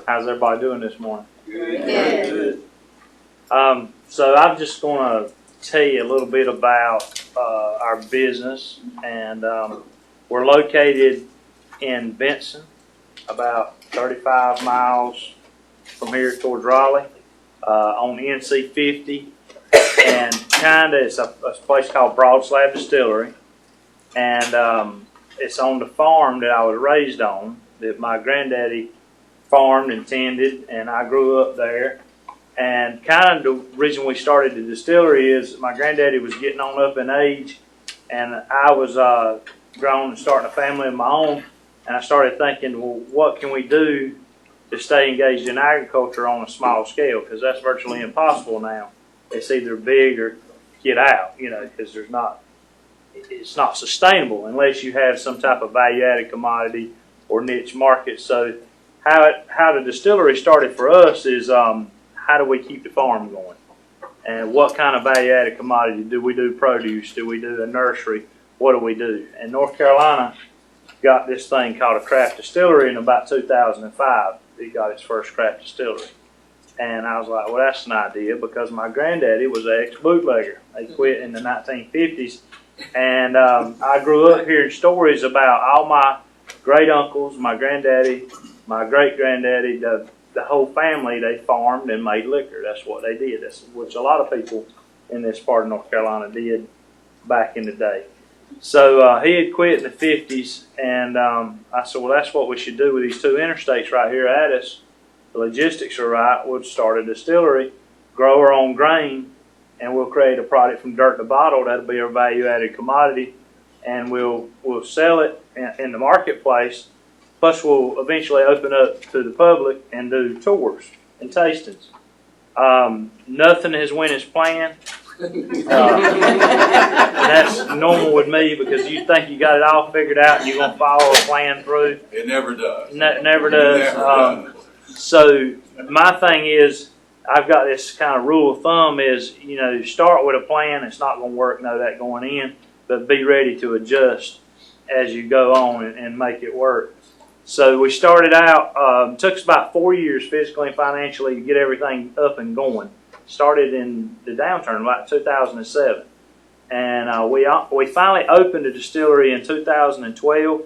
How's everybody doing this morning? Good. So I'm just going to tell you a little bit about our business, and we're located in Benson, about 35 miles from here towards Raleigh, on NC 50, and it's a place called Broadslab Distillery, and it's on the farm that I was raised on, that my granddaddy farmed and tended, and I grew up there. And kind of the reason we started the distillery is my granddaddy was getting on up in age, and I was grown and starting a family of my own, and I started thinking, well, what can we do to stay engaged in agriculture on a small scale? Because that's virtually impossible now. It's either big or get out, because it's not sustainable unless you have some type of value-added commodity or niche market. So how the distillery started for us is how do we keep the farm going? And what kind of value-added commodity? Do we do produce? Do we do a nursery? What do we do? And North Carolina got this thing called a craft distillery in about 2005. It got its first craft distillery. And I was like, well, that's an idea, because my granddaddy was an ex-bootlegger. He quit in the 1950s. And I grew up hearing stories about all my great-uncles, my granddaddy, my great-granddaddy, the whole family. They farmed and made liquor. That's what they did. That's which a lot of people in this part of North Carolina did back in the day. So he had quit in the 50s, and I said, well, that's what we should do with these two interstates right here at us. The logistics are right. We'll start a distillery, grow our own grain, and we'll create a product from dirt to bottle. That'll be our value-added commodity, and we'll sell it in the marketplace. Plus, we'll eventually open up to the public and do tours and tastings. Nothing has went as planned. That's normal with me, because you think you got it all figured out and you're going to follow a plan through. It never does. Never does. So my thing is, I've got this kind of rule of thumb is, start with a plan. It's not going to work, know that going in, but be ready to adjust as you go on and make it work. So we started out, it took us about 4 years physically and financially to get everything up and going. Started in the downturn, like 2007. And we finally opened a distillery in 2012,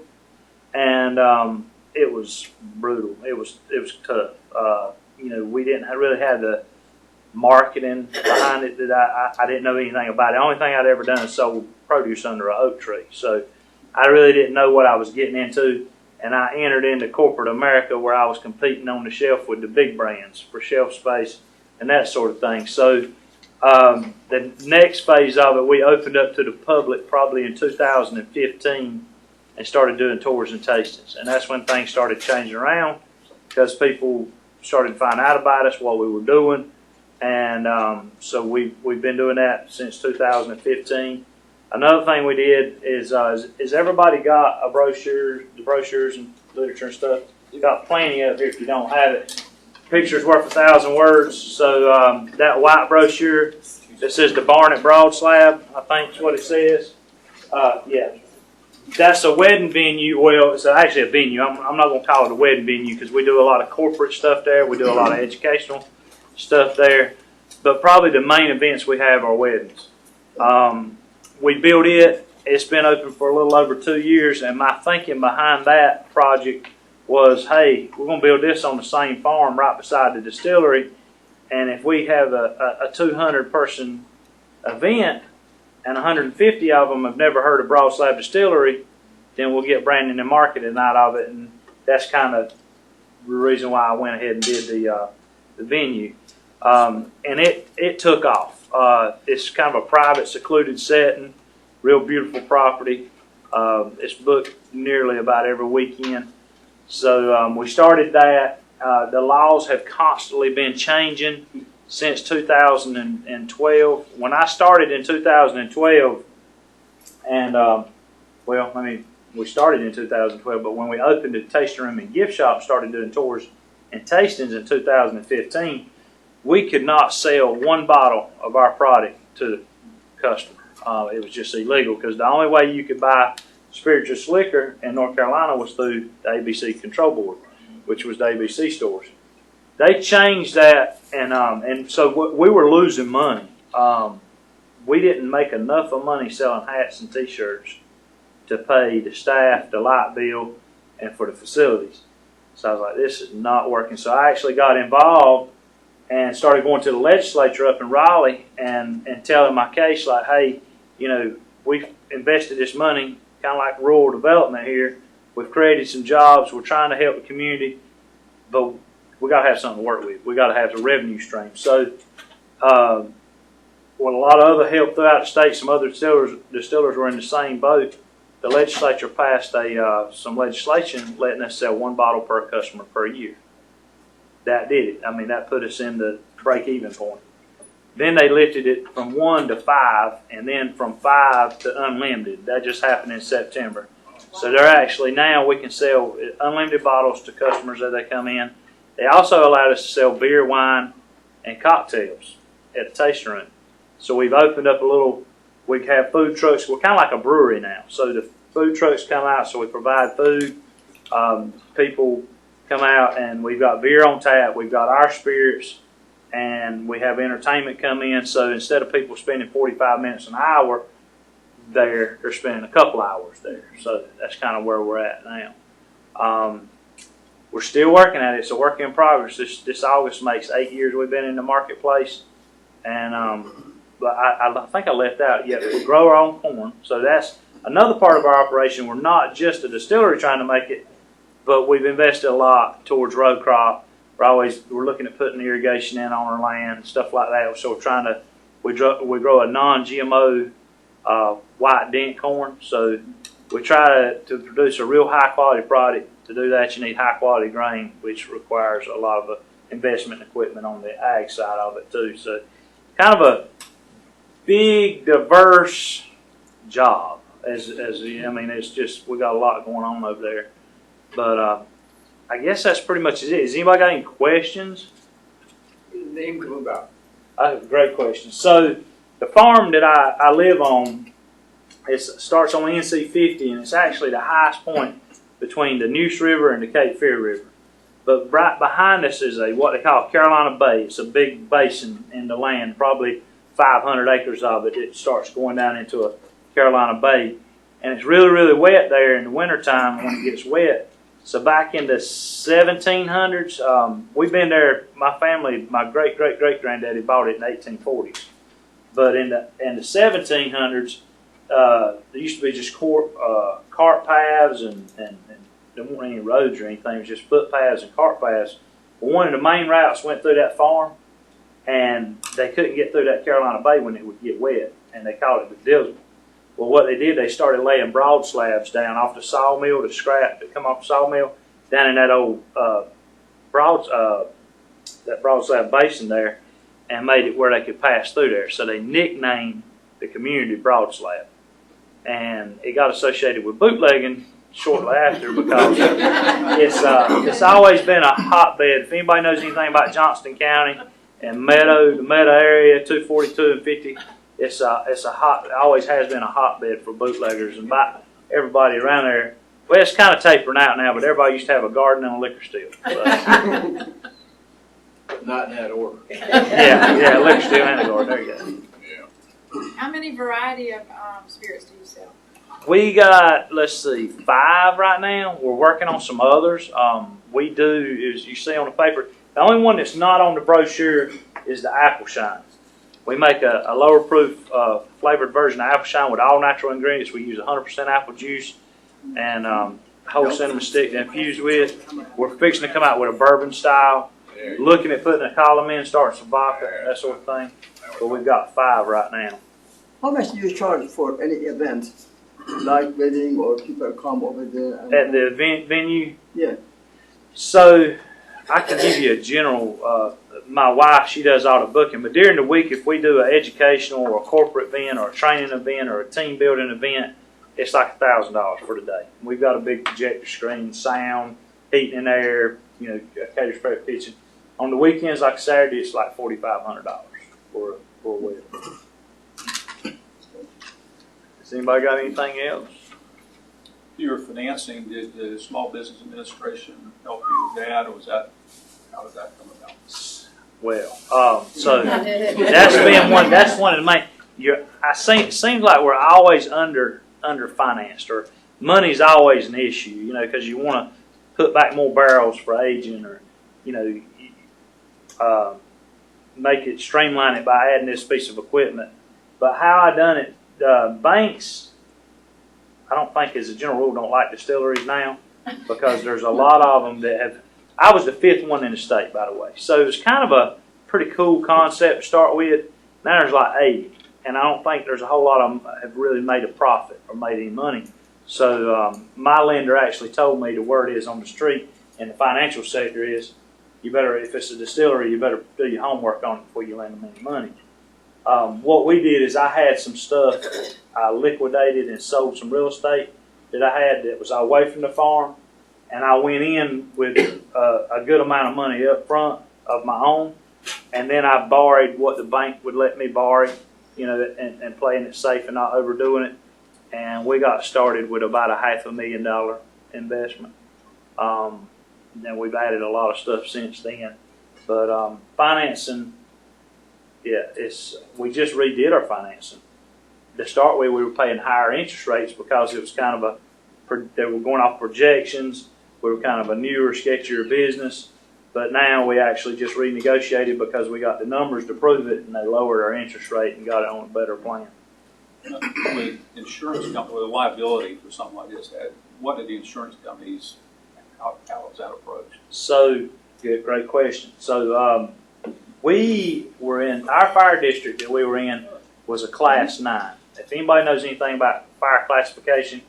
and it was brutal. It was tough. We didn't really have the marketing behind it that I didn't know anything about it. The only thing I'd ever done is sold produce under an oak tree. So I really didn't know what I was getting into. And I entered into corporate America, where I was competing on the shelf with the big brands for shelf space and that sort of thing. So the next phase of it, we opened up to the public probably in 2015 and started doing tours and tastings. And that's when things started changing around, because people started to find out about us, what we were doing. And so we've been doing that since 2015. Another thing we did is everybody got a brochure, the brochures and literature and stuff. You got plenty of it if you don't have it. Picture's worth 1,000 words. So that white brochure that says the barn at Broadslab, I think is what it says. Yeah. That's a wedding venue. Well, it's actually a venue. I'm not going to call it a wedding venue, because we do a lot of corporate stuff there. We do a lot of educational stuff there. But probably the main events we have are weddings. We built it. It's been open for a little over 2 years, and my thinking behind that project was, hey, we're going to build this on the same farm right beside the distillery, and if we have a 200-person event and 150 of them have never heard of Broadslab Distillery, then we'll get branding and marketing out of it, and that's kind of the reason why I went ahead and did the venue. And it took off. It's kind of a private, secluded setting, real beautiful property. It's booked nearly about every weekend. So we started that. The laws have constantly been changing since 2012. When I started in 2012, and we started in 2012, but when we opened the tasting room and gift shop, started doing tours and tastings in 2015, we could not sell one bottle of our product to the customer. It was just illegal, because the only way you could buy spirituous liquor in North Carolina was through the ABC Control Board, which was the ABC stores. they changed that, and so we were losing money. We didn't make enough of money selling hats and T-shirts to pay the staff, the light bill, and for the facilities. So I was like, this is not working. So I actually got involved and started going to the legislature up in Raleigh and telling my case, like, hey, you know, we've invested this money, kind of like rural development here. We've created some jobs. We're trying to help the community, but we got to have something to work with. We got to have a revenue stream. So, with a lot of other help throughout the state, some other distillers were in the same boat. The legislature passed some legislation letting us sell 1 bottle per customer per year. That did it. I mean, that put us in the break-even point. Then they lifted it from 1 to 5, and then from 5 to unlimited. That just happened in September. So they're actually now we can sell unlimited bottles to customers as they come in. They also allowed us to sell beer, wine, and cocktails at the tasting room. So we've opened up a little. We have food trucks. We're kind of like a brewery now. So the food trucks come out. So we provide food. People come out, and we've got beer on tap. We've got our spirits, and we have entertainment come in. So instead of people spending 45 minutes an hour there, they're spending a couple hours there. So that's kind of where we're at now. We're still working at it. It's a work in progress. This August makes 8 years we've been in the marketplace, and but I think I left out yet. We grow our own corn, so that's another part of our operation. We're not just a distillery trying to make it, but we've invested a lot towards row crop. We're looking at putting irrigation in on our land, stuff like that. So we grow a non-GMO white dent corn. So we try to produce a real high quality product. To do that, you need high quality grain, which requires a lot of investment and equipment on the ag side of it too. So kind of a big, diverse job. I mean, it's just we got a lot going on over there. But I guess that's pretty much it. Has anybody got any questions? Name come about. Great question. So the farm that I live on, it starts on NC 50, and it's actually the highest point between the Neuse River and the Cape Fear River. But right behind us is what they call Carolina Bay. It's a big basin in the land, probably 500 acres of it. It starts going down into a Carolina Bay. And it's really, really wet there in the wintertime when it gets wet. So back in the 1700s, we've been there, my family, my great-great-great-granddaddy bought it in the 1840s. But in the 1700s, there used to be just cart paths and there weren't any roads or anything. It was just footpaths and cart paths. But one of the main routes went through that farm, and they couldn't get through that Carolina Bay when it would get wet, and they called it the Dizzle. Well, what they did, they started laying broad slabs down off the sawmill, the scrap that come off the sawmill, down in that old broad slab basin there, and made it where they could pass through there. So they nicknamed the community Broadslab, and it got associated with bootlegging shortly after because it's always been a hotbed. If anybody knows anything about Johnston County and the Meadow area, 242 and 50. It always has been a hotbed for bootleggers, and by everybody around there. Well, it's kind of tapering out now, but everybody used to have a garden and a liquor store. So. Not in that order. Yeah, liquor store and a garden. There you go. Yeah. How many variety of spirits do you sell? We got, 5 right now. We're working on some others. We do, as you see on the paper, the only one that's not on the brochure is the Apple Shine. We make a lower proof flavored version of apple shine with all natural ingredients. We use 100% apple juice and whole cinnamon stick to infuse with. We're fixing to come out with a bourbon style. Looking at putting a column in, starting some vodka, that sort of thing. But we've got 5 right now. How much do you charge for any event, like wedding or people come over there? At the event venue? Yeah. So I can give you a general. My wife, she does all the booking, but during the week, if we do an educational or a corporate event or a training event or a team building event, it's like $1,000 for the day. We've got a big projector screen, sound, heating and air, a caterer's prep kitchen. On the weekends, like Saturday, it's like $4,500 for a wedding. Has anybody got anything else? Your financing, did the Small Business Administration help you with that, or was that How does that come about? Well, so that's one of the main. It seems like we're always under financed, or money's always an issue. You know, because you want to put back more barrels for aging, or you know, make it streamline it by adding this piece of equipment. But how I done it, banks, I don't think as a general rule don't like distilleries now, because there's a lot of them that have. I was the 5th one in the state, by the way, so it was kind of a pretty cool concept to start with. Now there's like 80, and I don't think there's a whole lot of them have really made a profit or made any money. So my lender actually told me the word is on the street in the financial sector is, you better, if it's a distillery, you better do your homework on it before you lend them any money. What we did is I had some stuff I liquidated and sold some real estate that I had that was away from the farm, and I went in with a good amount of money up front of my own, and then I borrowed what the bank would let me borrow, you know, and playing it safe and not overdoing it. And we got started with about $500,000 investment. And we've added a lot of stuff since then. But financing, yeah, we just redid our financing. To start with, we were paying higher interest rates because it was kind of they were going off projections. We were kind of a newer, sketchier business. But now we actually just renegotiated because we got the numbers to prove it, and they lowered our interest rate and got it on a better plan. With insurance company, with a liability for something like this, what did the insurance companies, how was that approached? So, good, great question. So, we were in, our fire district that we were in was a Class 9. If anybody knows anything about fire classification,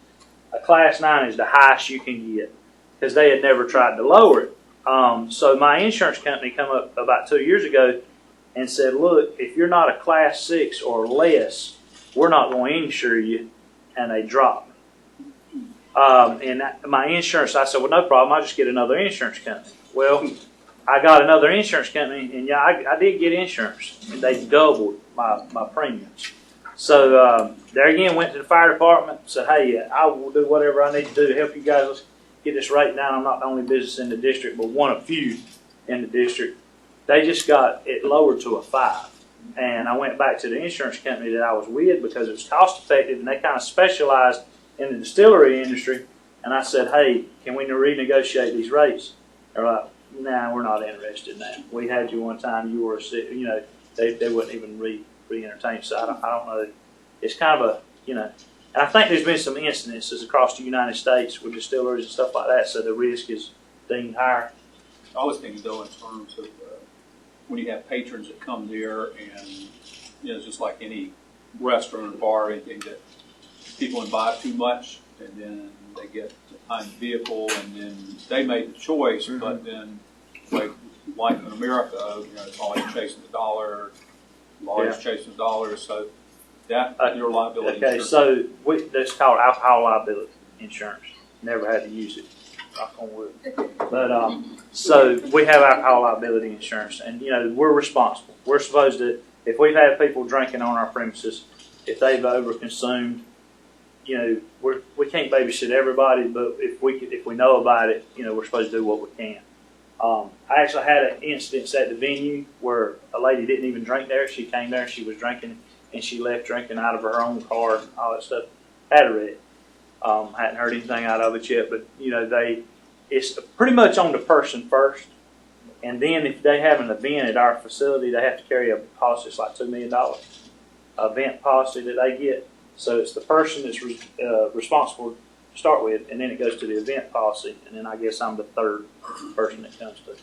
a Class 9 is the highest you can get, because they had never tried to lower it. So my insurance company come up about 2 years ago and said, look, if you're not a Class 6 or less, we're not going to insure you, and they dropped me. And my insurance, I said, well, no problem, I'll just get another insurance company. Well, I got another insurance company, and yeah, I did get insurance, and they doubled my premiums. So there again, went to the fire department, said, hey, I will do whatever I need to do to help you guys. Let's get this rate down. I'm not the only business in the district, but one of few in the district. They just got it lowered to a 5. And I went back to the insurance company that I was with because it was cost effective, and they kind of specialized in the distillery industry. And I said, hey, can we renegotiate these rates? They're like, nah, we're not interested now. We had you one time, you were sick, you know, they wouldn't even re-entertain. So I don't know. It's kind of a, you know, and I think there's been some incidences across the United States with distilleries and stuff like that, so the risk is deemed higher. I was thinking, though, in terms of when you have patrons that come there, and you know, it's just like any restaurant or bar, anything that people imbibe too much, and then they get behind the vehicle, and then they made the choice, but then, like in America, you know, it's always chasing the dollar, lawyers chasing the dollar, so that your liability. Okay, so that's called alcohol liability insurance. Never had to use it. Knock on wood. But so we have alcohol liability insurance, and you know we're responsible. We're supposed to, if we've had people drinking on our premises, if they've overconsumed, you know we can't babysit everybody, but if we know about it, you know we're supposed to do what we can. I actually had an instance at the venue where a lady didn't even drink there. She came there, she was drinking, and she left drinking out of her own car and all that stuff. Had a wreck. Hadn't heard anything out of it yet, but you know it's pretty much on the person first, and then if they have an event at our facility, they have to carry a policy. It's like $2 million event policy that they get. So it's the person that's responsible to start with, and then it goes to the event policy, and then I guess I'm the third person it comes to.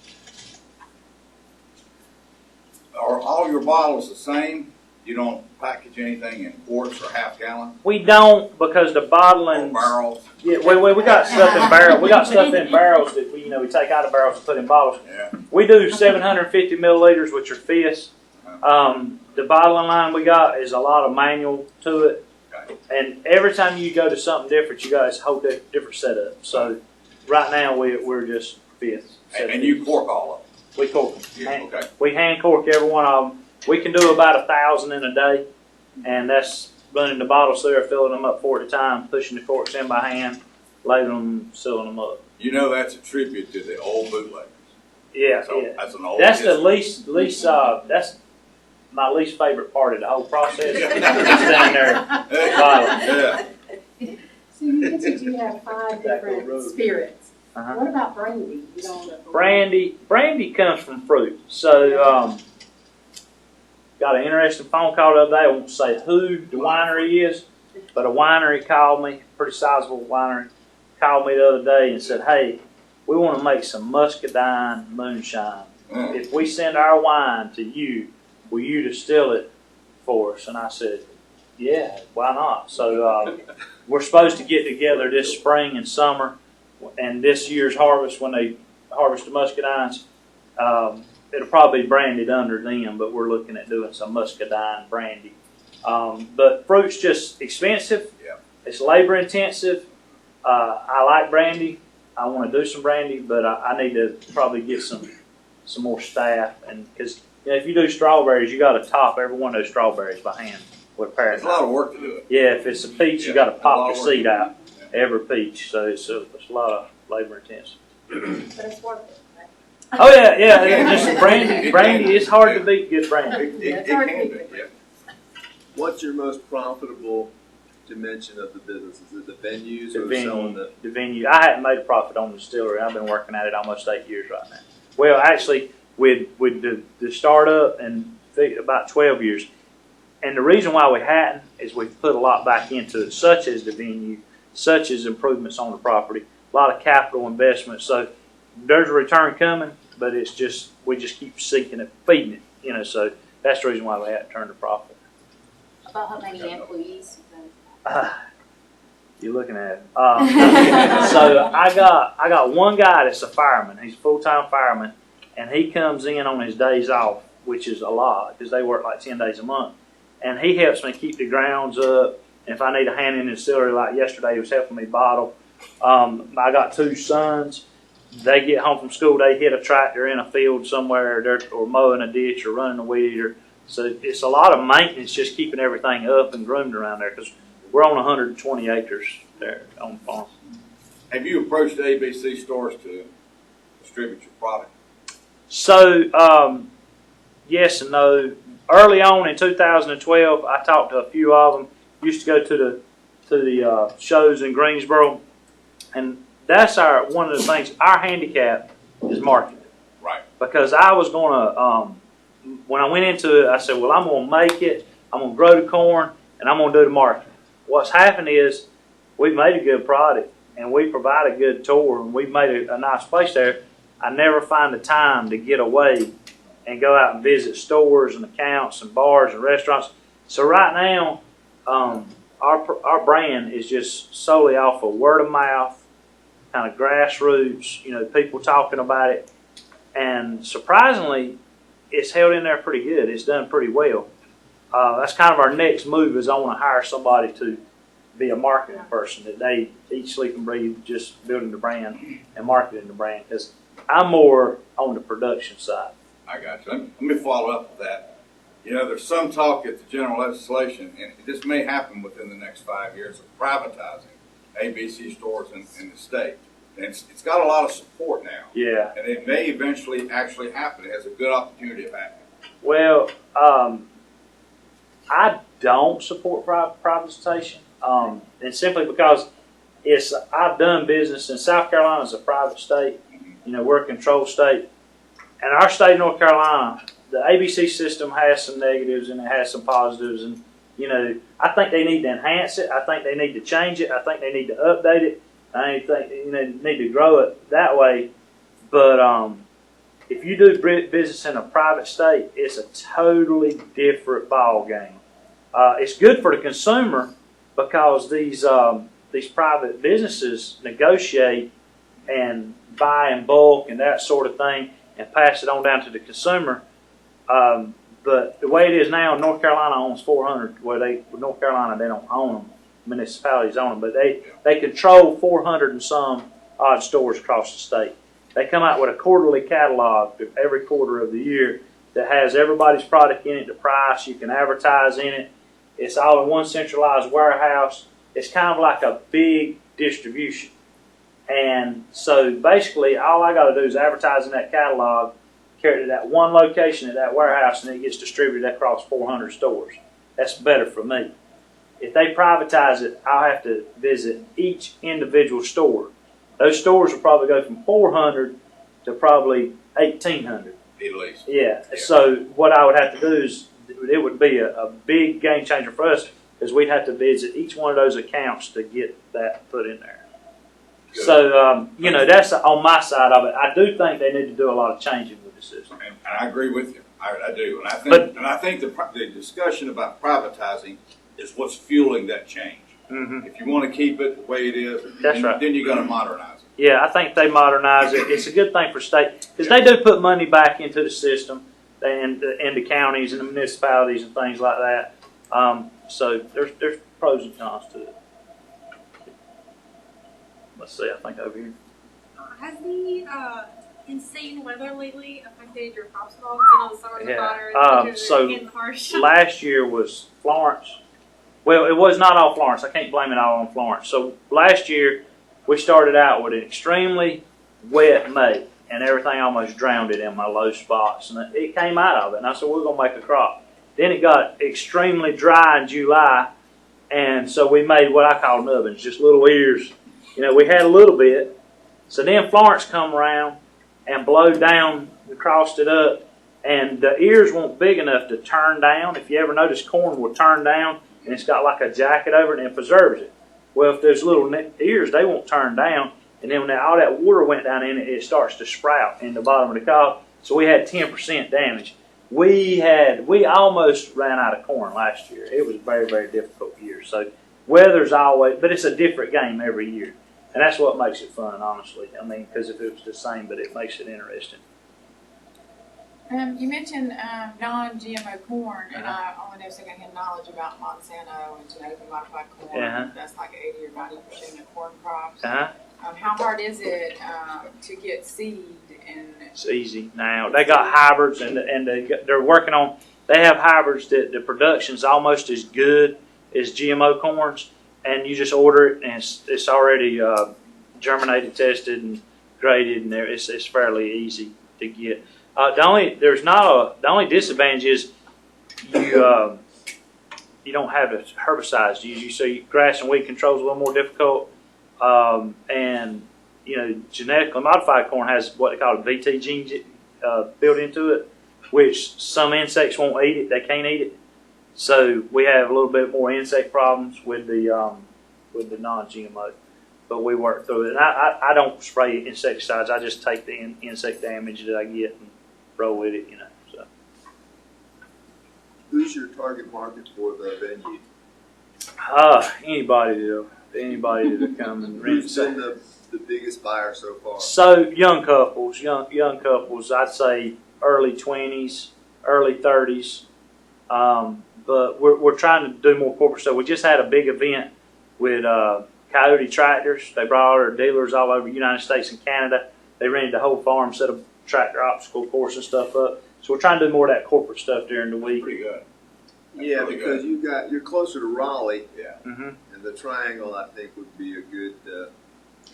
Are all your bottles the same? You don't package anything in quarts or half gallon? We don't, because the bottling. Or barrels? Yeah, we got stuff in barrels. We got stuff in barrels that we take out of barrels and put in bottles. Yeah. We do 750 milliliters, which are fists. The bottling line we got is a lot of manual to it, Okay. and every time you go to something different, you got a whole different setup. So right now we're just fists. And you cork all of them? We cork them. Yeah, okay. We hand cork every one of them. We can do about 1,000 in a day, and that's running the bottles there, filling them up 4 at a time, pushing the corks in by hand, labeling them, sealing them up. You know that's a tribute to the old bootleggers. Yeah, So yeah. that's an old. That's the history. least, that's my least favorite part of the whole process. It's down there bottling. Yeah. So you mentioned you have 5 different spirits. Uh-huh. What about brandy? You don't Brandy comes from fruit. So, got an interesting phone call the other day. I won't say who the winery is, but a winery called me, pretty sizable winery, called me the other day and said, hey, we want to make some muscadine moonshine. If we send our wine to you, will you distill it for us? And I said, yeah, why not? So we're supposed to get together this spring and summer, and this year's harvest, when they harvest the muscadines, it'll probably be branded under them, but we're looking at doing some muscadine brandy. But fruit's just expensive. Yeah. It's labor intensive. I like brandy. I want to do some brandy, but I need to probably get some more staff, and because if you do strawberries, you got to top every one of those strawberries by hand with a pair It's of a lot of work to do it. Yeah, if it's a peach, you got to Yeah, a lot pop of the work. seed out Yeah. every peach, so it's a lot of labor intensive. But it's worth it, right? Oh yeah. Just It brandy. can be. It's hard to Yeah. beat good brandy. It can be, yeah. What's your most profitable dimension of the business? Is it the venues The or selling venue, the? the venue. I hadn't made a profit on the distillery. I've been working at it almost 8 years right now. Well, actually, with the startup and about 12 years. And the reason why we hadn't is we've put a lot back into it, such as the venue, such as improvements on the property, a lot of capital investment. So there's a return coming, but it's just we just keep seeking it, feeding it. So that's the reason why we hadn't turned a profit. About how many employees? You're looking at it. So I got one guy that's a fireman. He's a full-time fireman, and he comes in on his days off, which is a lot because they work like 10 days a month. And he helps me keep the grounds up. And if I need a hand in the distillery, like yesterday, he was helping me bottle. I got 2 sons. They get home from school, they hit a tractor in a field somewhere, or mowing a ditch or running a weed eater. So it's a lot of maintenance, just keeping everything up and groomed around there because we're on 120 acres there on the farm. Have you approached the ABC stores to distribute your product? So, yes and no. Early on in 2012, I talked to a few of them. Used to go to the shows in Greensboro, and that's one of the things. Our handicap is marketing. Right. Because I was gonna, when I went into it, I said, well, I'm gonna make it. I'm gonna grow the corn, and I'm gonna do the marketing. What's happened is we've made a good product, and we provide a good tour, and we've made a nice place there. I never find the time to get away and go out and visit stores and accounts and bars and restaurants. So right now, our brand is just solely off of word of mouth, kind of grassroots, people talking about it. And surprisingly, it's held in there pretty good. It's done pretty well. That's kind of our next move is I want to hire somebody to be a marketing person that they eat, sleep, and breathe just building the brand and marketing the brand because I'm more on the production side. I got you. Let me follow up with that. There's some talk at the general legislation, and this may happen within the next 5 years, of privatizing ABC stores in the state. And it's got a lot of support now. Yeah. And it may eventually actually happen. It has a good opportunity of happening. Well, I don't support privatization, and simply because I've done business in South Carolina as a private state. We're a controlled state. And our state of North Carolina, the ABC system has some negatives and it has some positives. And, I think they need to enhance it. I think they need to change it. I think they need to update it. I think need to grow it that way. But if you do business in a private state, it's a totally different ball game. It's good for the consumer because these private businesses negotiate and buy in bulk and that sort of thing and pass it on down to the consumer. But the way it is now, North Carolina owns 400. North Carolina, they don't own them. Municipalities own them, but they control 400 and some odd stores across the state. They come out with a quarterly catalog every quarter of the year that has everybody's product in it, the price, you can advertise in it. It's all in one centralized warehouse. It's kind of like a big distribution. And so basically, all I got to do is advertise in that catalog, carry it to that one location at that warehouse, and it gets distributed across 400 stores. That's better for me. If they privatize it, I'll have to visit each individual store. Those stores will probably go from 400 to probably 1,800. At least. Yeah. So what I would have to do is, it would be a big game changer for us, because we'd have to visit each one of those accounts to get that put in there. Good. So, that's on my side of it. I do think they need to do a lot of changing with the system. And I agree with you. I do. And I think the discussion about privatizing is what's fueling that change. Mm-hmm. If you want to keep it the way it is, That's right. then you're going to modernize it. Yeah, I think they modernize it. It's a good thing for state, because they do put money back into the system and the counties and the municipalities and things like that. So there's pros and cons to it. Let's see, I think over here. Has the insane weather lately affected your house at all? 'Cause I know the summers are hotter, So getting harsh. last year was Florence. Well, it was not all Florence. I can't blame it all on Florence. So last year we started out with an extremely wet May, and everything almost drowned it in my low spots. And it came out of it, and I said, we're going to make a crop. Then it got extremely dry in July, and so we made what I call nubbins, just little ears. We had a little bit. So then Florence come around and blowed down, crossed it up, and the ears weren't big enough to turn down. If you ever notice, corn will turn down, and it's got like a jacket over it, and it preserves it. Well, if there's little ears, they won't turn down, and then when all that water went down in it, it starts to sprout in the bottom of the cob. So we had 10% damage. We almost ran out of corn last year. It was a very, very difficult year. So weather's always, but it's a different game every year. And that's what makes it fun, honestly. I mean, because if it was the same, but it makes it interesting. You mentioned non-GMO corn, and I only know secondhand knowledge about Monsanto and genetically modified corn. That's like 80 or 90% of corn crops. How hard is it to get seed? It's easy now. They got hybrids, and they're working on. They have hybrids that the production's almost as good as GMO corns, and you just order it, and it's already germinated, tested, and graded, and it's fairly easy to get. The only disadvantage is you don't have the herbicides to use. So grass and weed control is a little more difficult, and genetically modified corn has what they call a VT gene built into it, which some insects won't eat it. They can't eat it. So we have a little bit more insect problems with the non-GMO, but we work through it. And I don't spray insecticides. I just take the insect damage that I get and roll with it. So. Who's your target market for the venue? Anybody to come and rent. Who's been the biggest buyer so far? So young couples, I'd say early 20s, early 30s. But we're trying to do more corporate stuff. We just had a big event with Coyote Tractors. They brought all their dealers all over the United States and Canada. They rented the whole farm, set a tractor obstacle course and stuff up. So we're trying to do more of that corporate stuff during the week. Pretty good. Yeah, really because good. you're closer to Raleigh. Yeah. Mm-hmm. And the Triangle, I think, would be a good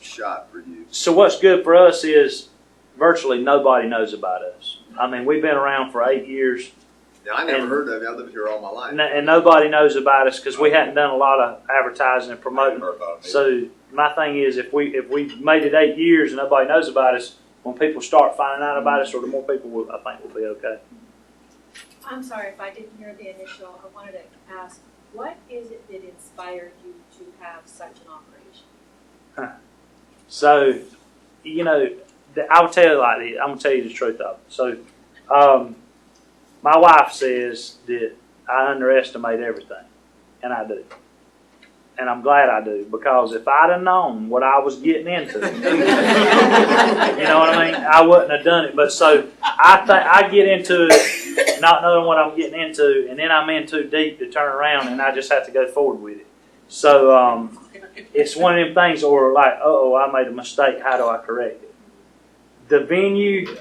shot for you. So what's good for us is virtually nobody knows about us. I mean, we've been around for 8 years. Now, I never heard of you. I lived here all my life. And nobody knows about us because we hadn't done a lot of advertising and promoting. So my thing is, if we made it 8 years and nobody knows about us, when people start finding out about us, or the more people, I think we'll be okay. I'm sorry if I didn't hear the initial. I wanted to ask, what is it that inspired you to have such an operation? So, I'll tell you like this. I'm gonna tell you the truth of it. So, my wife says that I underestimate everything, and I do. And I'm glad I do, because if I'd have known what I was getting into, you know what I mean, I wouldn't have done it. But so I get into it not knowing what I'm getting into, and then I'm in too deep to turn around, and I just have to go forward with it. So it's one of them things where like, I made a mistake. How do I correct it? The venue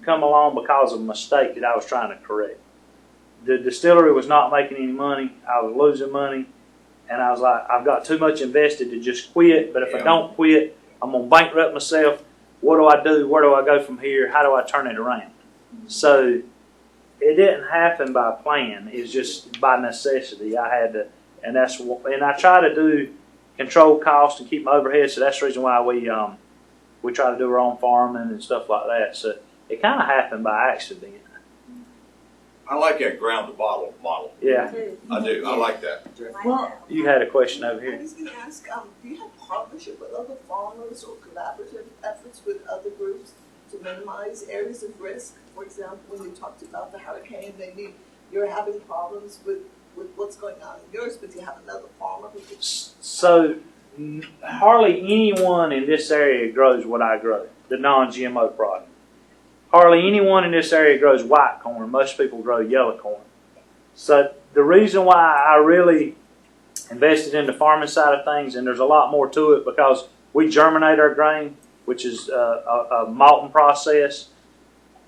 come along because of a mistake that I was trying to correct. The distillery was not making any money. I was losing money. And I was like, I've got too much invested to just quit. But if I don't quit, I'm gonna bankrupt myself. What do I do? Where do I go from here? How do I turn it around? So it didn't happen by plan. It's just by necessity. I had to, and I try to do control costs and keep my overhead. So that's the reason why we try to do our own farming and stuff like that. So it kind of happened by accident. I like that ground to bottle model. Yeah. I do. I like that. Well, You had a question over I here. was going to ask, do you have partnership with other farmers or collaborative efforts with other groups to minimize areas of risk? For example, when you talked about the hurricane, maybe you're having problems with what's going on in yours, but you have another farmer who could... So hardly anyone in this area grows what I grow, the non-GMO product. Hardly anyone in this area grows white corn. Most people grow yellow corn. So the reason why I really invested in the farming side of things, and there's a lot more to it, because we germinate our grain, which is a malting process.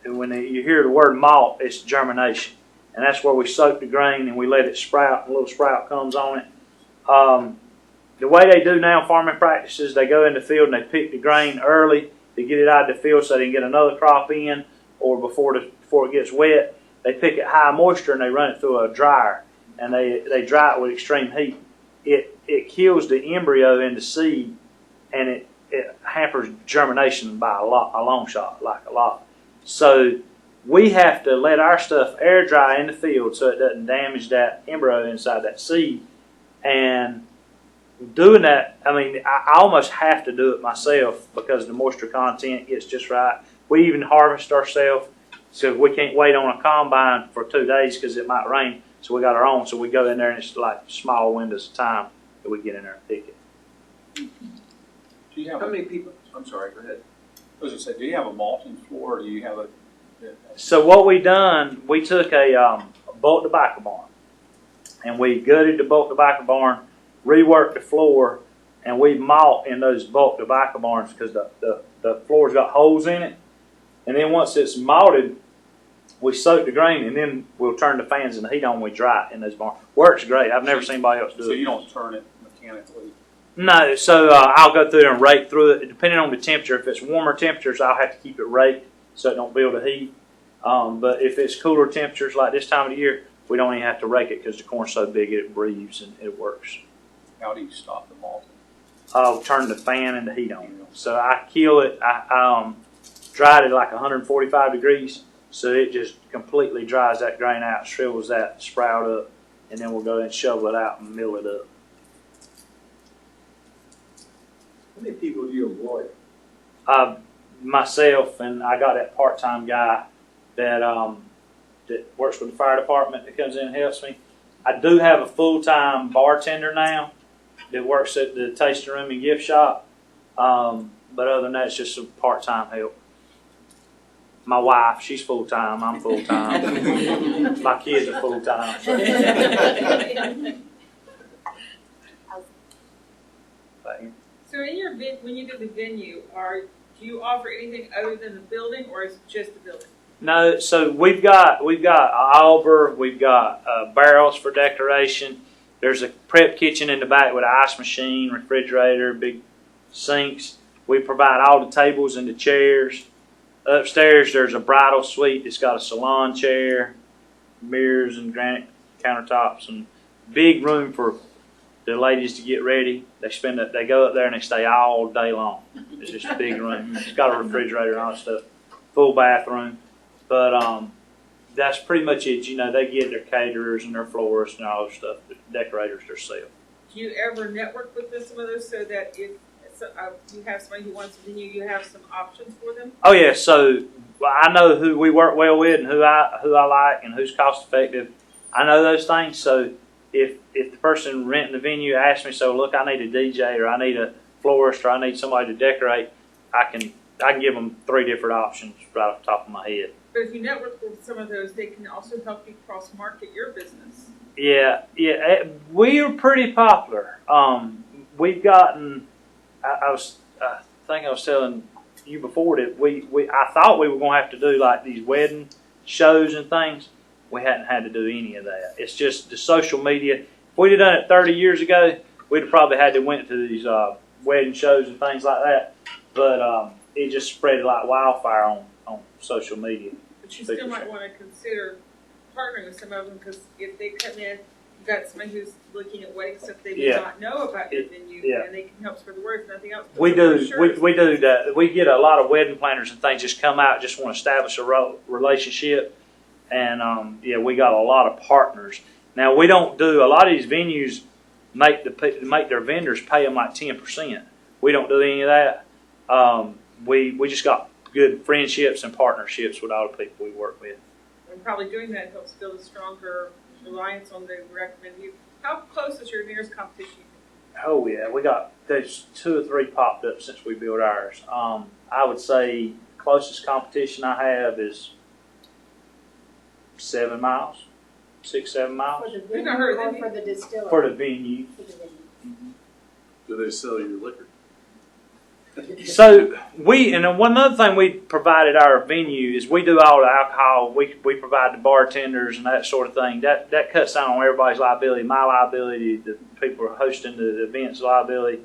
And when you hear the word malt, it's germination. And that's where we soak the grain and we let it sprout, and a little sprout comes on it. The way they do now farming practices, they go in the field and they pick the grain early to get it out of the field so they can get another crop in, or before it gets wet. They pick it high moisture and they run it through a dryer, and they dry it with extreme heat. It kills the embryo in the seed, and it hampers germination by a long shot, like a lot. So we have to let our stuff air dry in the field so it doesn't damage that embryo inside that seed. And doing that, I mean, I almost have to do it myself because the moisture content gets just right. We even harvest ourselves, so we can't wait on a combine for 2 days because it might rain. So we got our own, so we go in there and it's like small windows of time that we get in there and pick it. Do you have How many people? I'm sorry, go ahead. I was going to say, do you have a malting floor, or do you have a... So what we done, we took a bulk tobacco barn, and we gutted the bulk tobacco barn, reworked the floor, and we malt in those bulk tobacco barns because the floor's got holes in it. And then once it's malted, we soak the grain, and then we'll turn the fans and the heat on when we dry it in those barns. Works great. I've never seen anybody else do it. So you don't turn it mechanically? No, so I'll go through there and rake through it. Depending on the temperature, if it's warmer temperatures, I'll have to keep it raked so it don't build a heat. But if it's cooler temperatures like this time of the year, we don't even have to rake it because the corn's so big it breathes and it works. How do you stop the malting? I'll turn the fan and the heat on. So I kill it. I dried it like 145 degrees, so it just completely dries that grain out, shrivels that sprout up, and then we'll go ahead and shovel it out and mill it up. How many people do you employ? Myself, and I got that part-time guy that works with the fire department that comes in and helps me. I do have a full-time bartender now that works at the tasting room and gift shop, but other than that, it's just some part-time help. My wife, she's full-time. I'm full-time. My kids are full-time. So in your when you do the venue, do you offer anything other than the building, or is it just the building? No, so we've got arbor, we've got barrels for decoration. There's a prep kitchen in the back with an ice machine, refrigerator, big sinks. We provide all the tables and the chairs. Upstairs, there's a bridal suite that's got a salon chair, mirrors and granite countertops, and big room for the ladies to get ready. They go up there and they stay all day long. It's just a big room. It's got a refrigerator and all that stuff. Full bathroom. But that's pretty much it. You know, they get their caterers and their florists and all that stuff. The decorators themselves. Do you ever network with some of those so that if you have somebody who wants to venue, you have some options for them? Oh yeah. So I know who we work well with and who I like and who's cost effective. I know those things. So if the person renting the venue asks me, so look, I need a DJ or I need a florist or I need somebody to decorate, I can give them 3 different options right off the top of my head. But if you network with some of those, they can also help you cross-market your business. Yeah, we are pretty popular. We've gotten. I think I was telling you before that I thought we were going to have to do like these wedding shows and things. We hadn't had to do any of that. It's just the social media. If we'd have done it 30 years ago, we'd have probably had to went to these wedding shows and things like that. But it just spread like wildfire on social media. But you still might want to consider partnering with some of them, because if they come in, you've got somebody who's looking at wedding stuff they may not know about your venue, and they can help spread the word if nothing else. We do that. We get a lot of wedding planners and things just come out, just want to establish a relationship, and we got a lot of partners. Now we don't do a lot of these venues make their vendors pay them like 10%. We don't do any of that. We just got good friendships and partnerships with all the people we work with. And probably doing that helps build a stronger reliance on the direct venue. How close is your nearest competition? Oh yeah, there's 2 or 3 popped up since we built ours. I would say closest competition I have is 7 miles, 6, 7 miles. For the venue or for the distillery? For the venue. Do they sell your liquor? So one other thing we provided our venue is we do all the alcohol. We provide the bartenders and that sort of thing. That cuts down on everybody's liability, my liability, the people hosting the event's liability.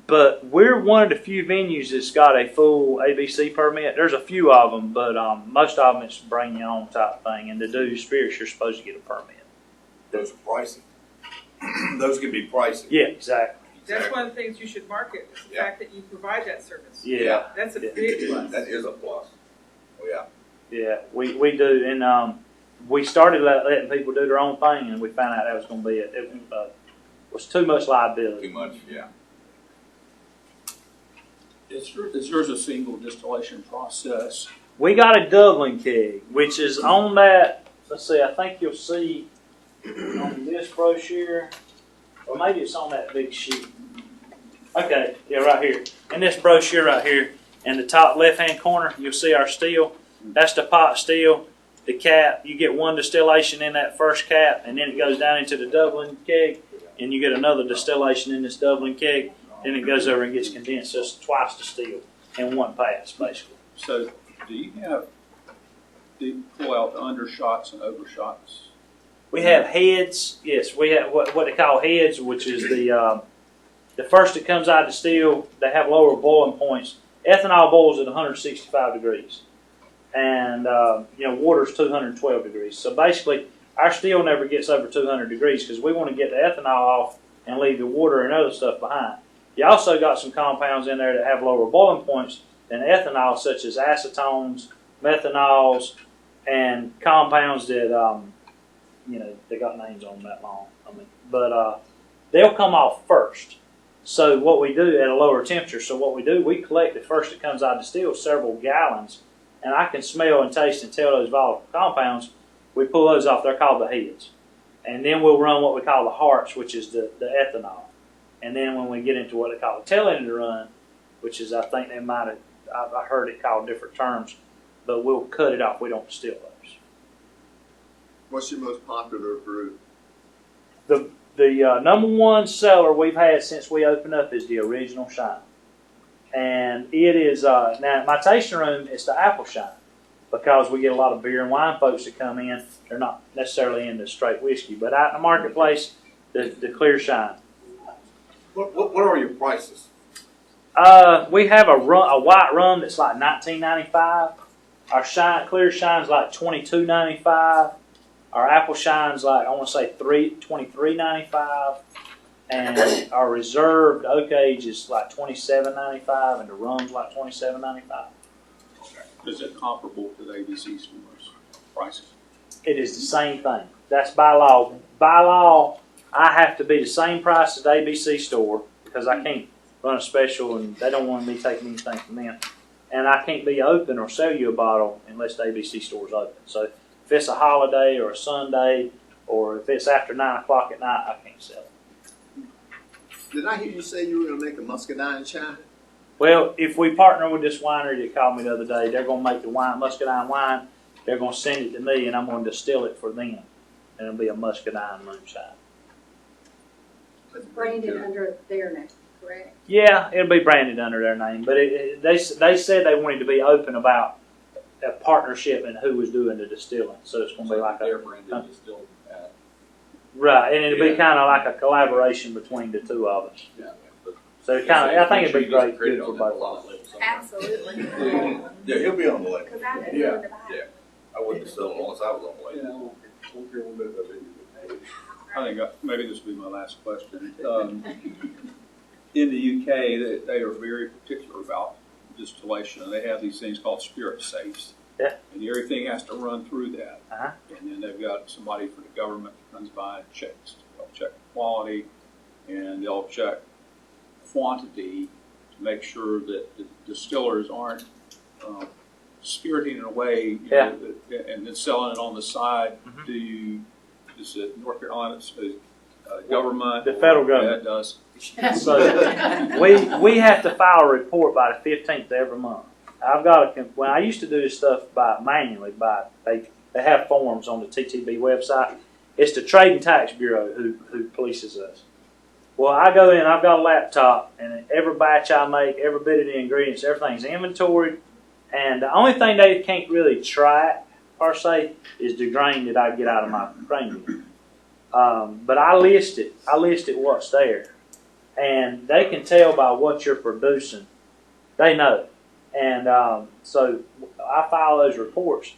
But we're one of the few venues that's got a full ABC permit. There's a few of them, but most of them it's bring your own type thing. And to do spirits, you're supposed to get a permit. Those are pricey. Those can be pricey. Yeah, exactly. That's one of the things you should market, is the fact that you provide that service. Yeah. That's a big plus. That is a plus. Oh, yeah. Yeah, we do. And we started letting people do their own thing, and we found out that was going to be it was too much liability. Too much, yeah. Is yours a single distillation process? We got a Dublin keg, which is on that. Let's see, I think you'll see on this brochure, or maybe it's on that big sheet. Okay, yeah, right here. In this brochure right here, in the top left-hand corner, you'll see our still. That's the pot still. The cap, you get one distillation in that first cap, and then it goes down into the Dublin keg, and you get another distillation in this Dublin keg. Then it goes over and gets condensed. So it's twice the still in one pass, basically. So do you pull out the undershots and overshots? We have heads. Yes, we have what they call heads, which is the first that comes out of the still. They have lower boiling points. Ethanol boils at 165 degrees, and water's 212 degrees. So basically, our still never gets over 200 degrees because we want to get the ethanol off and leave the water and other stuff behind. You also got some compounds in there that have lower boiling points than ethanol, such as acetones, methanols, and compounds that they got names on that long. But they'll come off first. So what we do at a lower temperature, we collect the first that comes out of the still, several gallons, and I can smell and taste and tell those volatile compounds. We pull those off. They're called the heads. And then we'll run what we call the hearts, which is the ethanol. And then when we get into what they call the tail end of the run, which is, I think they might have, I heard it called different terms, but we'll cut it off. We don't distill those. What's your most popular brew? The number one seller we've had since we opened up is the Original Shine. And it is, now my tasting room is the Apple Shine, because we get a lot of beer and wine folks that come in. They're not necessarily into straight whiskey, but out in the marketplace, the Clear Shine. What are your prices? We have a white rum that's like $19.95. Our Clear Shine's like $22.95. Our Apple Shine's like, I want to say $23.95. And our reserved oak age is like $27.95, and the rum's like $27.95. Is it comparable to the ABC stores prices? It is the same thing. That's by law. By law, I have to be the same price as the ABC store, because I can't run a special and they don't want me taking anything from them. And I can't be open or sell you a bottle unless the ABC store's open. So if it's a holiday or a Sunday, or if it's after 9 o'clock at night, I can't sell it. Did I hear you say you were going to make a muscadine shine? Well, if we partner with this winery that called me the other day, they're going to make the muscadine wine. They're going to send it to me, and I'm going to distill it for them. And it'll be a muscadine moonshine. It's branded under their name, correct? Yeah, it'll be branded under their name. But they said they wanted to be open about a partnership and who was doing the distilling. So it's going to be like their branded distilled at Right, and it'd be kind of like a collaboration between the two of us. Yeah. So I think it'd be great, good for both of us. Absolutely. Yeah, he'll be on the list. Because I've been Yeah. doing the back. Yeah. I wouldn't sell it unless I was on the list. Won't care one bit about venue. I think maybe this will be my last question. In the UK, they are very particular about distillation. They have these things called spirit safes. Yeah. And everything has to run through that. Uh-huh. And then they've got somebody for the government that comes by and checks. They'll check quality and they'll check quantity to make sure that the distillers aren't spiriting it away, you know, and then selling it on the side. Mm-hmm. Is it North Carolina's government? The federal government. Yeah, it does. So we have to file a report by the 15th of every month. When I used to do this stuff manually, they have forms on the TTB website. It's the Trade and Tax Bureau who polices us. Well, I go in, I've got a laptop, and every batch I make, every bit of the ingredients, everything's inventoried. And the only thing they can't really track, per se, is the grain that I get out of my grain. But I list it. I listed what's there. And they can tell by what you're producing. They know. And so I file those reports.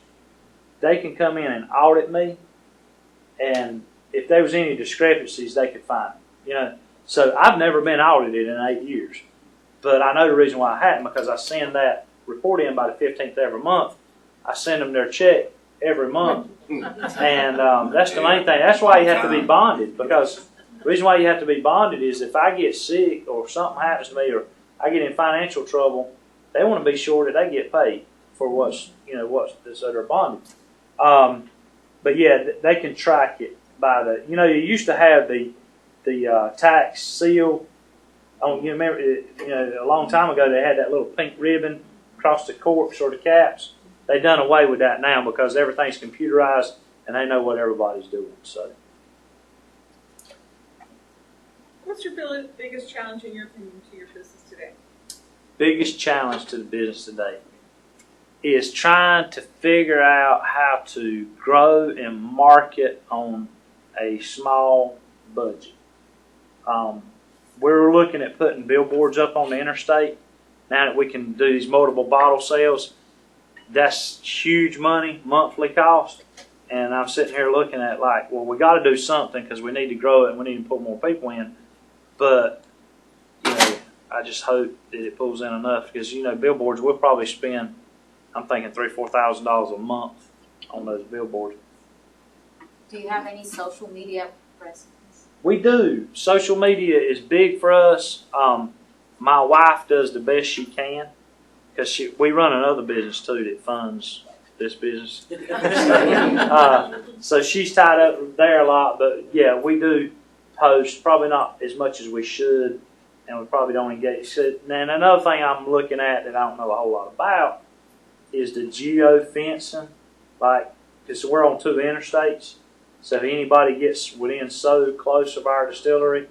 They can come in and audit me. And if there was any discrepancies, they could find them. You know, so I've never been audited in 8 years. But I know the reason why I hadn't, because I send that report in by the 15th every month. I send them their check every month. And that's the main thing. That's why you have to be bonded, because the reason why you have to be bonded is if I get sick or something happens to me or I get in financial trouble, they want to be sure that they get paid for what's so they're bonded. But yeah, they can track it by you used to have the tax seal. You remember, a long time ago they had that little pink ribbon across the corks or the caps. They've done away with that now because everything's computerized and they know what everybody's doing. So, what's your biggest challenge in your opinion to your business today? Biggest challenge to the business today is trying to figure out how to grow and market on a small budget. We're looking at putting billboards up on the interstate. Now that we can do these multiple bottle sales, that's huge money, monthly cost. And I'm sitting here looking at we got to do something because we need to grow it and we need to put more people in. But, I just hope that it pulls in enough because, billboards, we'll probably spend, I'm thinking $3,000 to $4,000 a month on those billboards. Do you have any social media presence? We do. Social media is big for us. My wife does the best she can because we run another business too that funds this business. So she's tied up there a lot, but yeah, we do post, probably not as much as we should, and we probably don't engage. And another thing I'm looking at that I don't know a whole lot about is the geo-fencing, because we're on 2 interstates. So if anybody gets within so close of our distillery,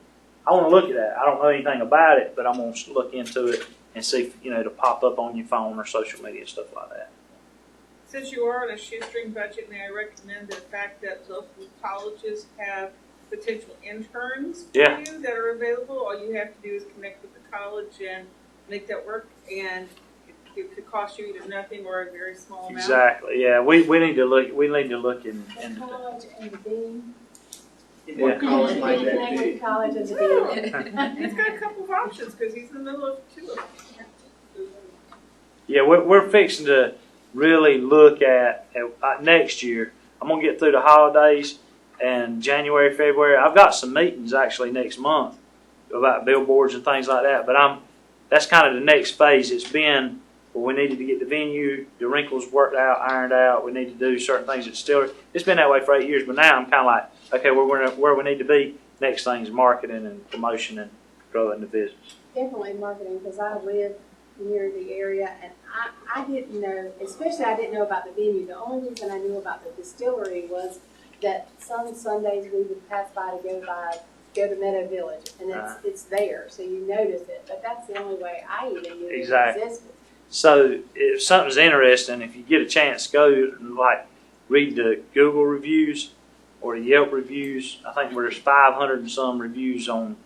I want to look at that. I don't know anything about it, but I'm going to look into it and see if, to pop up on your phone or social media and stuff like that. Since you are on a shoestring budget, may I recommend the fact that local colleges have potential interns for you that are available? All you have to do is connect with the college and make that work, and it could cost you either nothing or a very small amount. Exactly. Yeah, we need to look. We need to look in. College and the dean. What college might that Connect be? with college and the dean. He's got a couple of options because he's in the middle of 2 of them. Yeah, we're fixing to really look at next year. I'm gonna get through the holidays and January, February. I've got some meetings actually next month about billboards and things like that. But that's kind of the next phase. It's been we needed to get the venue, the wrinkles worked out, ironed out. We need to do certain things at the distillery. It's been that way for 8 years, but now I'm kind of like, okay, where we need to be. Next thing is marketing and promotion and growing the business. Definitely marketing, because I live near the area, and I didn't know, especially I didn't know about the venue. The only reason I knew about the distillery was that some Sundays we would pass by to go to Meadow Village, and it's there, so you notice it. But that's the only way I even knew it existed. So if something's interesting, if you get a chance, go read the Google reviews or the Yelp reviews. I think there's 500 and some reviews on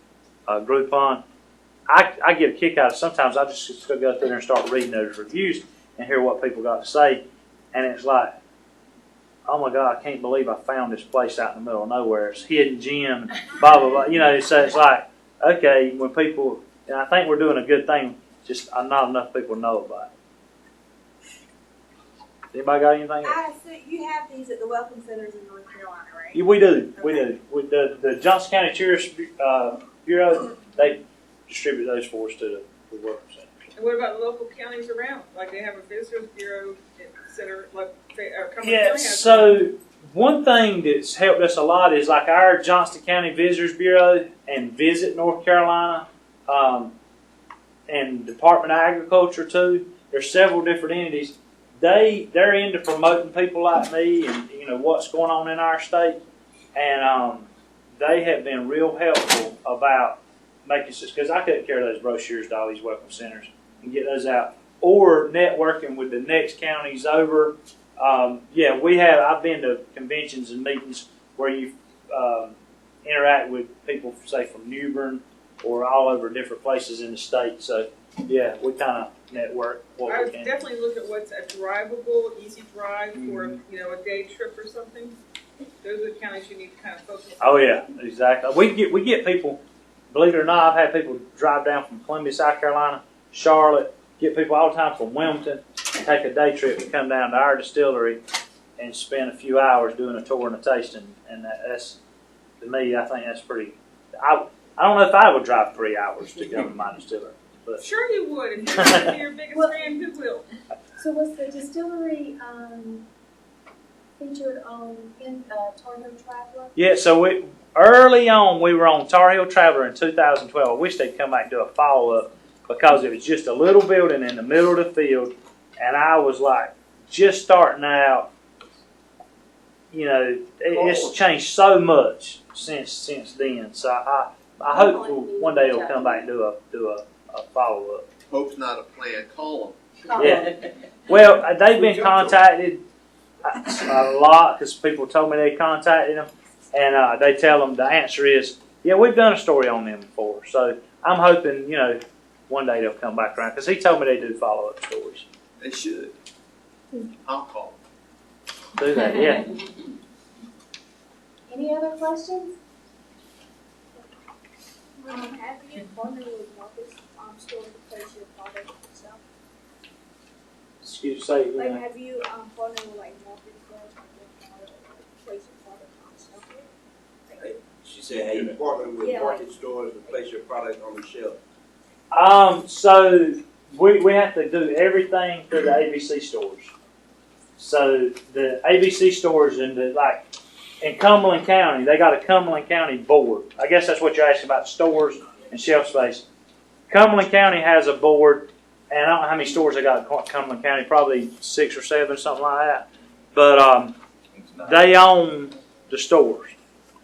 Groupon. I get a kick out of it. Sometimes I just go out there and start reading those reviews and hear what people got to say, and it's like, oh my God, I can't believe I found this place out in the middle of nowhere. It's hidden gem, blah blah blah. You know, so it's like, okay, when people, and I think we're doing a good thing. Just not enough people know about it. Anybody got anything? So you have these at the welcome centers in North Carolina, right? Yeah, we do. We do. With the Johnson County Tourist Bureau, they distribute those for us to the welcome centers. And what about the local counties around? Like they have a visitors bureau center, like Cumberland County has. So one thing that's helped us a lot is like our Johnston County Visitors Bureau and Visit North Carolina, and Department of Agriculture too. There's several different entities. They're into promoting people like me and what's going on in our state, and they have been real helpful about making sure, because I couldn't carry those brochures to all these welcome centers and get those out, or networking with the next counties over. I've been to conventions and meetings where you interact with people, say from New Bern or all over different places in the state. So yeah, we kind of network what I we would can. definitely look at what's a drivable, easy drive for a day trip or something. Those are the counties you need to kind of focus on. Oh yeah, exactly. We get people. Believe it or not, I've had people drive down from Columbia, South Carolina, Charlotte. Get people all the time from Wilmington and take a day trip and come down to our distillery and spend a few hours doing a tour and a tasting. And that's, to me, I think that's pretty. I don't know if I would drive 3 hours to come to my distillery. But Sure you would. If you're your biggest fan, who will? So was the distillery featured on Tar Heel Traveler? yeah, so early on we were on Tar Heel Traveler in 2012. I wish they'd come back and do a follow-up because it was just a little building in the middle of the field, and I was like just starting out. It's changed so much since then. So I hope one day they'll come back and do a follow-up. Hope's not a plan. Call them. Yeah. Well, they've been contacted a lot because people told me they contacted them, and they tell them the answer is, yeah, we've done a story on them before. So I'm hoping, one day they'll come back around because he told me they do follow-up stories. They should. I'll call them. Do that, yeah. Any other questions? Have you partnered with Marcus Store to place your product itself? Excuse me, Like, have you partnered with Marcus Stores to place your product on shelf? She said, have you partnered with market stores to place your product on the shelf? So we have to do everything through the ABC stores. So the ABC stores in Cumberland County, they got a Cumberland County board. I guess that's what you're asking about, stores and shelf space. Cumberland County has a board, and I don't know how many stores they got in Cumberland County, probably 6 or 7, something like that. But they own the stores.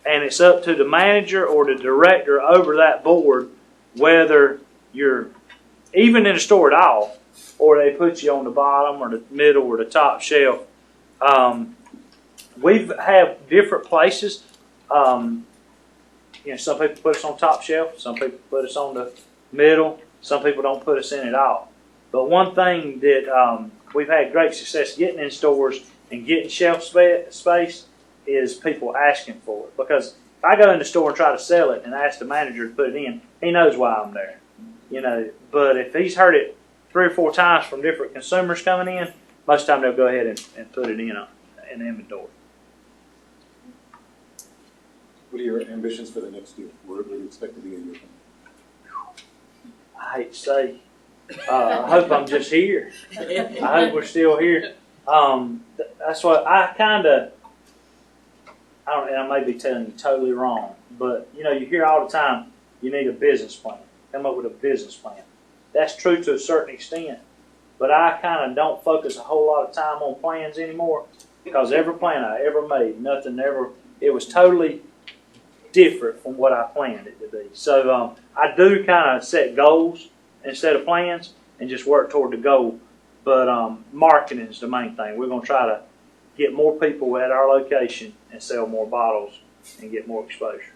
And it's up to the manager or the director over that board whether you're even in a store at all, or they put you on the bottom or the middle or the top shelf. We have different places. Some people put us on top shelf. Some people put us on the middle. Some people don't put us in at all. But one thing that we've had great success getting in stores and getting shelf space is people asking for it. Because if I go in the store and try to sell it and ask the manager to put it in, he knows why I'm there. But if he's heard it 3 or 4 times from different consumers coming in, most of the time they'll go ahead and put it in the inventory. What are your ambitions for the next year? Where do you expect to be in your company? I hate to say. I hope I'm just here. I hope we're still here. That's what I and I may be telling you totally wrong, but you hear all the time, you need a business plan. Come up with a business plan. That's true to a certain extent, but I kind of don't focus a whole lot of time on plans anymore because every plan I ever made, it was totally different from what I planned it to be. So I do kind of set goals instead of plans and just work toward the goal. But marketing is the main thing. We're going to try to get more people at our location and sell more bottles and get more exposure.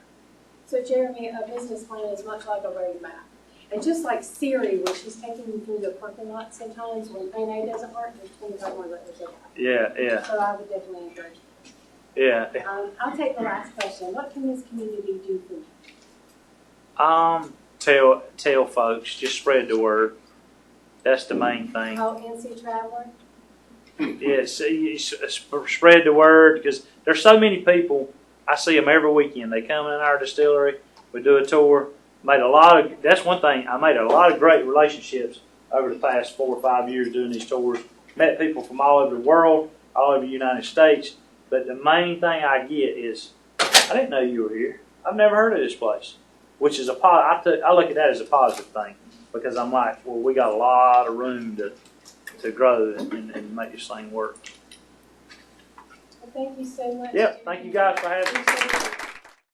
So Jeremy, a business plan is much like a roadmap. And just like Siri, where she's taking you through the parking lot sometimes when A doesn't work, there's 25 more letters in it. Yeah. So I would definitely encourage you. Yeah. I'll take the last question. What can this community do for you? Tell folks, just spread the word. That's the main thing. Oh, NC Traveler? Yes, spread the word, because there's so many people. I see them every weekend. They come in our distillery. We do a tour. That's one thing. I made a lot of great relationships over the past 4 or 5 years doing these tours. Met people from all over the world, all over the United States. But the main thing I get is, I didn't know you were here. I've never heard of this place, which is I look at that as a positive thing, because I'm like, well, we got a lot of room to grow and make this thing work. Well, thank you so much. Yep. Thank you guys for having me.